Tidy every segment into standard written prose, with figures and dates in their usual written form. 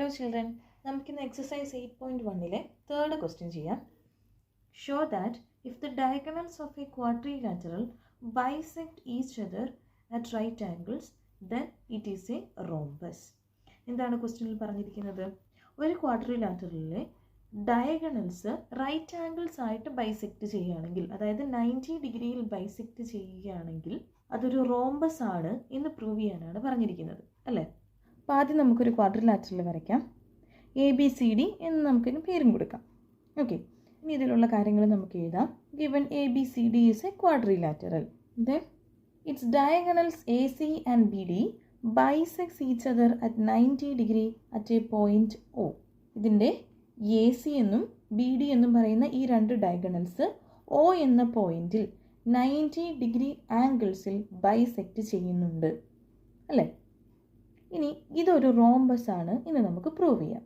Hello children, നമുക്കിന്ന് exercise 8.1 third question ചെയ്യാം. Show that if the diagonals of a quadrilateral bisect each other at right angles, then it is a rhombus. എന്താണ് ക്വസ്റ്റ്യനിൽ പറഞ്ഞിരിക്കുന്നത്? ഒരു ക്വാഡ്രിലാറ്ററലിലെ diagonals right angles ആയിട്ട് bisect ചെയ്യുകയാണെങ്കിൽ, അതായത് 90 ഡിഗ്രിയിൽ ബൈസെക്റ്റ് ചെയ്യുകയാണെങ്കിൽ അതൊരു റോംബസ് ആണ് എന്ന് പ്രൂവ് ചെയ്യാനാണ് പറഞ്ഞിരിക്കുന്നത്, അല്ലേ? അപ്പോൾ ആദ്യം നമുക്കൊരു ക്വാഡ്രിലാറ്ററൽ വരയ്ക്കാം. ABCD എന്ന് നമുക്കിന് പേരും കൊടുക്കാം. ഓക്കെ, ഇനി ഇതിലുള്ള കാര്യങ്ങൾ നമുക്ക് എഴുതാം. Given ABCD is a quadrilateral. Then its diagonals AC and BD bisects each other at 90 degree at a point O. ഇതിൻ്റെ AC എന്നും BD എന്നും പറയുന്ന ഈ രണ്ട് ഡയഗണൽസ് O എന്ന പോയിന്റിൽ 90 ഡിഗ്രി ആംഗിൾസിൽ ബൈസെക്റ്റ് ചെയ്യുന്നുണ്ട്, അല്ലേ? ഇനി ഇതൊരു റോംബസ് ആണ് എന്ന് നമുക്ക് പ്രൂവ് ചെയ്യാം.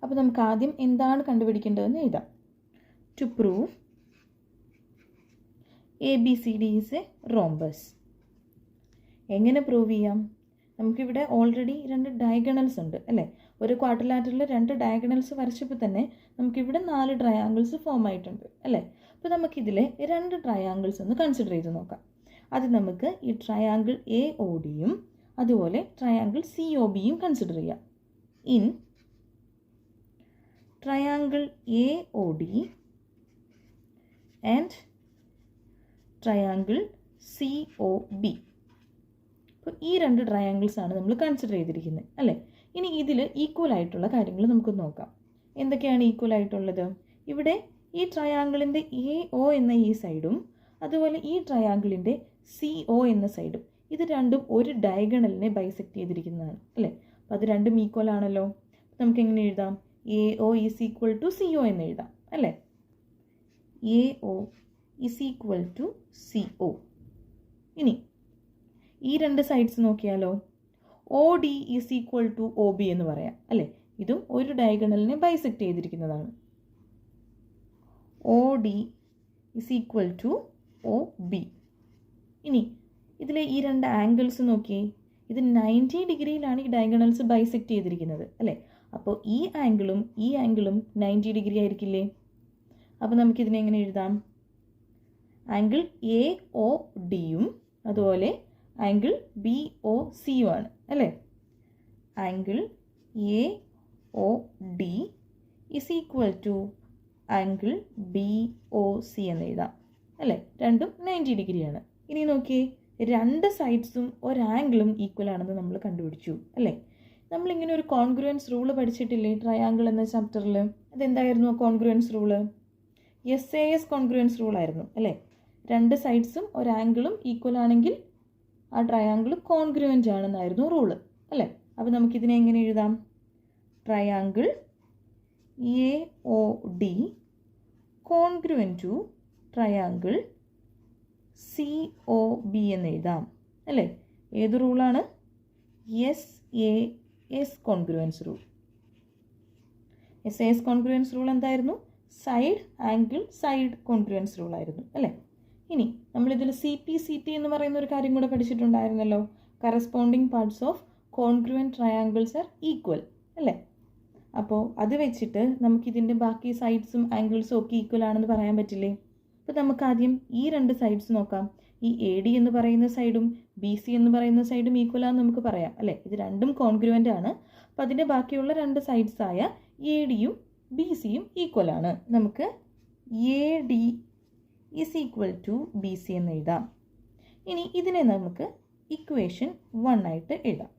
അപ്പോൾ നമുക്ക് ആദ്യം എന്താണ് കണ്ടുപിടിക്കേണ്ടതെന്ന് എഴുതാം. To prove ABCD is a rhombus. എങ്ങനെ പ്രൂവ് ചെയ്യാം? നമുക്കിവിടെ ഓൾറെഡി രണ്ട് ഡയഗണൽസ് ഉണ്ട്, അല്ലേ? ഒരു ക്വാഡ്രിലാറ്ററലിൽ രണ്ട് ഡയഗണൽസ് വരച്ചപ്പോൾ തന്നെ നമുക്കിവിടെ 4 ട്രയാങ്കിൾസ് ഫോം ആയിട്ടുണ്ട്, അല്ലേ? അപ്പോൾ നമുക്കിതിലെ രണ്ട് ട്രയാങ്കിൾസ് ഒന്ന് കൺസിഡർ ചെയ്ത് നോക്കാം. അത് നമുക്ക് ഈ ട്രയാങ്കിൾ AODയും അതുപോലെ ട്രയാങ്കിൾ COBയും കൺസിഡർ ചെയ്യാം. In triangle AOD and triangle COB. അപ്പോൾ ഈ രണ്ട് ട്രയാങ്കിൾസ് ആണ് നമ്മൾ കൺസിഡർ ചെയ്തിരിക്കുന്നത്, അല്ലേ? ഇനി ഇതിൽ ഈക്വൽ ആയിട്ടുള്ള കാര്യങ്ങൾ നമുക്ക് നോക്കാം. എന്തൊക്കെയാണ് ഈക്വൽ ആയിട്ടുള്ളത്? ഇവിടെ ഈ ട്രയാങ്കിളിൻ്റെ AO എന്ന ഈ സൈഡും അതുപോലെ ഈ ട്രയാങ്കിളിൻ്റെ CO എന്ന സൈഡും, ഇത് രണ്ടും ഒരു ഡയഗണലിനെ ബൈസെക്റ്റ് ചെയ്തിരിക്കുന്നതാണ്, അല്ലേ? അപ്പോൾ അത് രണ്ടും ഈക്വൽ ആണല്ലോ. നമുക്ക് എങ്ങനെ എഴുതാം? AO is equal to CO എന്ന് എഴുതാം, അല്ലേ? AO is equal to CO. ഇനി ഈ രണ്ട് സൈഡ്സ് നോക്കിയാലോ? OD is equal to OB എന്ന് പറയാം, അല്ലേ? ഇതും ഒരു ഡയഗണലിനെ ബൈസെക്റ്റ് ചെയ്തിരിക്കുന്നതാണ്. OD is equal to OB. ഇനി ഇതിലെ ഈ രണ്ട് ആംഗിൾസ് നോക്കിയേ. ഇത് 90 ഡിഗ്രിയിലാണ് ഈ ഡയഗണൽസ് ബൈസെക്റ്റ് ചെയ്തിരിക്കുന്നത്, അല്ലേ? അപ്പോൾ ഈ ആംഗിളും 90 ഡിഗ്രി ആയിരിക്കില്ലേ? അപ്പോൾ നമുക്കിതിനെ എങ്ങനെ എഴുതാം? ആംഗിൾ AODയും അതുപോലെ ആംഗിൾ BOCയും ആണ്, അല്ലേ? Angle AOD is equal to angle BOC എന്ന് എഴുതാം, അല്ലേ? രണ്ടും 90 ഡിഗ്രിയാണ്. ഇനി നോക്കിയേ, രണ്ട് സൈഡ്സും ഒരാംഗിളും ഈക്വൽ ആണെന്ന് നമ്മൾ കണ്ടുപിടിച്ചു, അല്ലേ? നമ്മളിങ്ങനെ ഒരു കോൺഗ്രുവൻസ് റൂള് പഠിച്ചിട്ടില്ലേ ട്രയാങ്കിൾ എന്ന ചാപ്റ്ററിൽ? അതെന്തായിരുന്നു കോൺഗ്രുവൻസ് റൂള്? SAS കോൺഗ്രുവൻസ് റൂളായിരുന്നു, അല്ലേ? രണ്ട് സൈഡ്സും ഒരാംഗിളും ഈക്വൽ ആണെങ്കിൽ ആ ട്രയാങ്കിൾ കോൺഗ്രുവൻ്റ് ആണെന്നായിരുന്നു റൂള്, അല്ലേ? അപ്പോൾ നമുക്കിതിനെ എങ്ങനെ എഴുതാം? Triangle AOD congruent to triangle COB എന്ന് എഴുതാം, അല്ലേ? ഏത് റൂളാണ്? SAS congruence rule. SAS congruence rule എന്തായിരുന്നു? Side angle side congruence rule ആയിരുന്നു, അല്ലേ? ഇനി നമ്മളിതിൽ CP എന്ന് പറയുന്ന ഒരു കാര്യം കൂടെ പഠിച്ചിട്ടുണ്ടായിരുന്നല്ലോ. Corresponding parts of congruent triangles are equal, അല്ലേ? അപ്പോൾ അത് വെച്ചിട്ട് നമുക്കിതിൻ്റെ ബാക്കി സൈഡ്സും ആംഗിൾസും ഒക്കെ ഈക്വൽ ആണെന്ന് പറയാൻ പറ്റില്ലേ? അപ്പോൾ നമുക്ക് ആദ്യം ഈ രണ്ട് സൈഡ്സ് നോക്കാം. ഈ AD എന്ന് പറയുന്ന സൈഡും BC എന്ന് പറയുന്ന സൈഡും ഈക്വൽ ആണെന്ന് നമുക്ക് പറയാം, അല്ലേ? ഇത് രണ്ടും കോൺഗ്രുവൻ്റ് ആണ്. അപ്പോൾ അതിൻ്റെ ബാക്കിയുള്ള രണ്ട് സൈഡ്സായ ADയും BCയും ഈക്വൽ ആണ്. നമുക്ക് AD is equal to BC എന്ന് എഴുതാം. ഇനി ഇതിനെ നമുക്ക് ഇക്വേഷൻ 1 ആയിട്ട് എഴുതാം.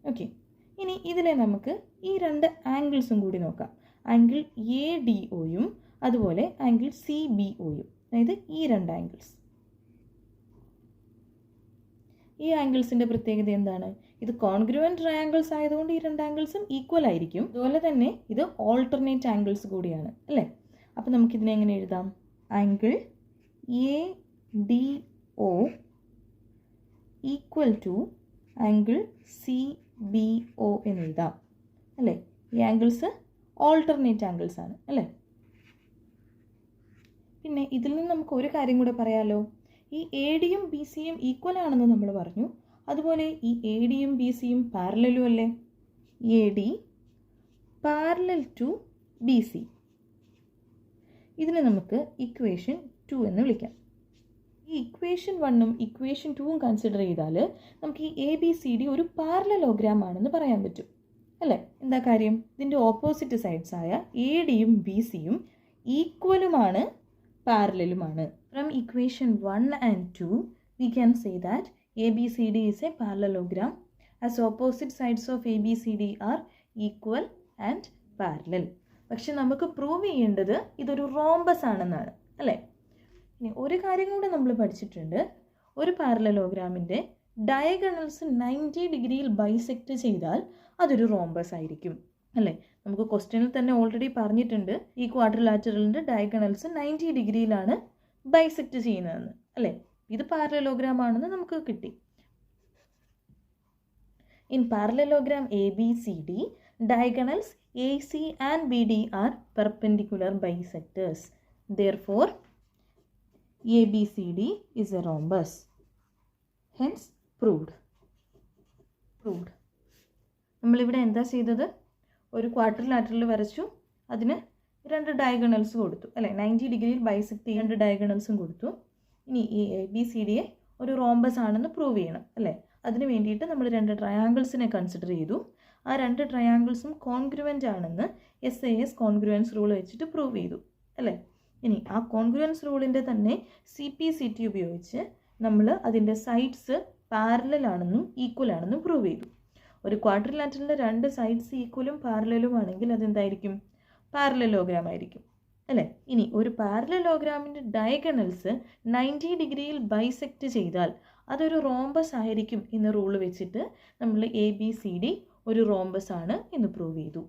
ഓക്കെ, ഇനി ഇതിനെ നമുക്ക് ഈ രണ്ട് ആംഗിൾസും കൂടി നോക്കാം. ആംഗിൾ ADOയും അതുപോലെ ആംഗിൾ CBOയും, അതായത് ഈ രണ്ട് ആംഗിൾസ്. ഈ ആംഗിൾസിൻ്റെ പ്രത്യേകത എന്താണ്? ഇത് കോൺഗ്രുവൻ്റ് ട്രയാങ്കിൾസ് ആയതുകൊണ്ട് ഈ രണ്ട് ആംഗിൾസും ഈക്വൽ ആയിരിക്കും. അതുപോലെ തന്നെ ഇത് ഓൾട്ടർനേറ്റ് ആംഗിൾസ് കൂടിയാണ്, അല്ലേ? അപ്പോൾ നമുക്കിതിനെ എങ്ങനെ എഴുതാം? Angle ADO equal to angle CBO എന്ന് എഴുതാം, അല്ലേ? ഈ ആംഗിൾസ് ഓൾട്ടർനേറ്റ് ആംഗിൾസ് ആണ്, അല്ലേ? പിന്നെ ഇതിൽ നിന്ന് നമുക്ക് ഒരു കാര്യം കൂടെ പറയാമല്ലോ. ഈ ADയും BCയും ഈക്വൽ ആണെന്ന് നമ്മൾ പറഞ്ഞു. അതുപോലെ ഈ ADയും BCയും പാരലലും അല്ലേ? AD parallel to BC. ഇതിനെ നമുക്ക് ഇക്വേഷൻ 2 എന്ന് വിളിക്കാം. ഈ ഇക്വേഷൻ 1ഉം ഇക്വേഷൻ 2ഉം കൺസിഡർ ചെയ്താൽ നമുക്ക് ഈ ABCD ഒരു പാരലലോഗ്രാം ആണെന്ന് പറയാൻ പറ്റും അല്ലേ? എന്താ കാര്യം? ഇതിൻ്റെ ഓപ്പോസിറ്റ് സൈഡ്സ് ആയ ADയും BCയും ഈക്വലുമാണ്, പാരലലുമാണ്. From equation 1 and 2 we can say that ABCD is a parallelogram as opposite sides of ABCD are equal and parallel. പക്ഷെ നമുക്ക് പ്രൂവ് ചെയ്യേണ്ടത് ഇതൊരു റോംബസ് ആണെന്നാണ് അല്ലേ? ഇനി ഒരു കാര്യം കൂടെ നമ്മൾ പഠിച്ചിട്ടുണ്ട്. ഒരു പാരലലോഗ്രാമിൻ്റെ ഡയഗണൽസ് 90 ഡിഗ്രിയിൽ ബൈസെക്റ്റ് ചെയ്താൽ അതൊരു റോംബസ് ആയിരിക്കും അല്ലേ? നമുക്ക് ക്വസ്റ്റ്യനിൽ തന്നെ ഓൾറെഡി പറഞ്ഞിട്ടുണ്ട് ഈ ക്വാഡ്രിലാറ്ററലിൻ്റെ ഡയഗണൽസ് 90 ഡിഗ്രിയിലാണ് ബൈസെക്റ്റ് ചെയ്യുന്നതെന്ന് അല്ലേ? ഇത് പാരലലോഗ്രാം ആണെന്ന് നമുക്ക് കിട്ടി. In parallelogram ABCD, diagonals AC and BD are perpendicular bisectors. Therefore, ABCD is a rhombus. Hence, proved. നമ്മളിവിടെ എന്താ ചെയ്തത്? ഒരു ക്വാഡ്രിലാറ്ററൽ വരച്ചു, അതിന് 2 ഡയഗണൽസ് കൊടുത്തു അല്ലേ? 90 ഡിഗ്രിയിൽ ബൈസെക്റ്റ് ചെയ്യേണ്ട 2 ഡയഗണൽസും കൊടുത്തു. ഇനി ഈ ABCDയെ ഒരു റോംബസ് ആണെന്ന് പ്രൂവ് ചെയ്യണം അല്ലേ? അതിന് വേണ്ടിയിട്ട് നമ്മൾ 2 ട്രയാങ്കിൾസിനെ കൺസിഡർ ചെയ്തു. ആ 2 ട്രയാങ്കിൾസും കോൺഗ്രുവൻ്റ് ആണെന്ന് SAS കോൺഗ്രുവൻസ് റൂൾ വെച്ചിട്ട് പ്രൂവ് ചെയ്തു അല്ലേ? ഇനി ആ കോൺഗ്രുവൻസ് റൂളിൻ്റെ തന്നെ CP/CT ഉപയോഗിച്ച് നമ്മൾ അതിൻ്റെ സൈഡ്സ് പാരലൽ ആണെന്നും ഈക്വൽ ആണെന്നും പ്രൂവ് ചെയ്തു. ഒരു ക്വാഡ്രിലാറ്ററലിൻ്റെ 2 സൈഡ്സ് ഈക്വലും പാരലലും ആണെങ്കിൽ അതെന്തായിരിക്കും? പാരലലോഗ്രാം ആയിരിക്കും അല്ലേ? ഇനി ഒരു പാരലലോഗ്രാമിൻ്റെ ഡയഗണൽസ് 90 ഡിഗ്രിയിൽ ബൈസെക്റ്റ് ചെയ്താൽ അതൊരു റോംബസ് ആയിരിക്കും എന്ന റൂൾ വെച്ചിട്ട് നമ്മൾ ABCD ഒരു റോംബസ് ആണ് എന്ന് പ്രൂവ് ചെയ്തു.